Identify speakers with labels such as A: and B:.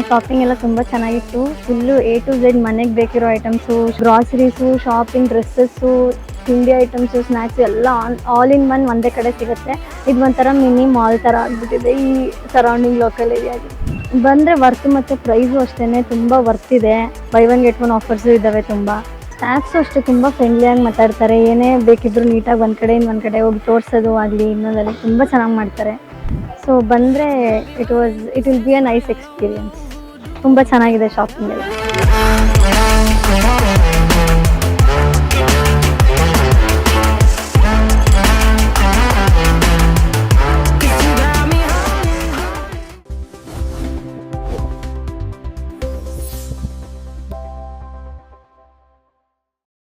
A: Shopping ಎಲ್ಲ ತುಂಬ ಚೆನ್ನಾಗಿತ್ತು. ಫುಲ್ಲು A to Z ಮನೆಗೆ ಬೇಕಿರೋ ಐಟಮ್ಸು, ಗ್ರಾಸರೀಸು, ಶಾಪಿಂಗ್, ಡ್ರೆಸ್ಸಸ್ಸು, ತಿಂಡಿ ಐಟಮ್ಸು, ಸ್ನ್ಯಾಕ್ಸು ಎಲ್ಲ ಆಲ್ ಇನ್ ಒನ್ ಒಂದೇ ಕಡೆ ಸಿಗುತ್ತೆ. ಇದು ಒಂಥರ ಮಿನಿ ಮಾಲ್ ಥರ ಆಗಿಬಿಟ್ಟಿದೆ ಈ ಸರೌಂಡಿಂಗ್ ಲೋಕಲ್ ಏರಿಯಾಗೆ. ಬಂದರೆ ವರ್ತ್ ಮತ್ತು ಪ್ರೈಸು ಅಷ್ಟೇ ತುಂಬ ವರ್ತ್ ಇದೆ. By one get one offers ಇದ್ದಾವೆ ತುಂಬ. ಸ್ಟಾಫ್ಸು ಅಷ್ಟೇ ತುಂಬ ಫ್ರೆಂಡ್ಲಿಯಾಗಿ ಮಾತಾಡ್ತಾರೆ. ಏನೇ ಬೇಕಿದ್ದರೂ ನೀಟಾಗಿ ಒಂದು ಕಡೆಯಿಂದ ಒಂದು ಕಡೆ ಹೋಗಿ ತೋರಿಸೋದು ಆಗಲಿ ಇನ್ನೊಂದಲ್ಲಿ ತುಂಬ ಚೆನ್ನಾಗಿ ಮಾಡ್ತಾರೆ. ಸೊ ಬಂದರೆ it will be a nice experience. ತುಂಬ ಚೆನ್ನಾಗಿದೆ ಶಾಪಿಂಗ್ ಎಲ್ಲ.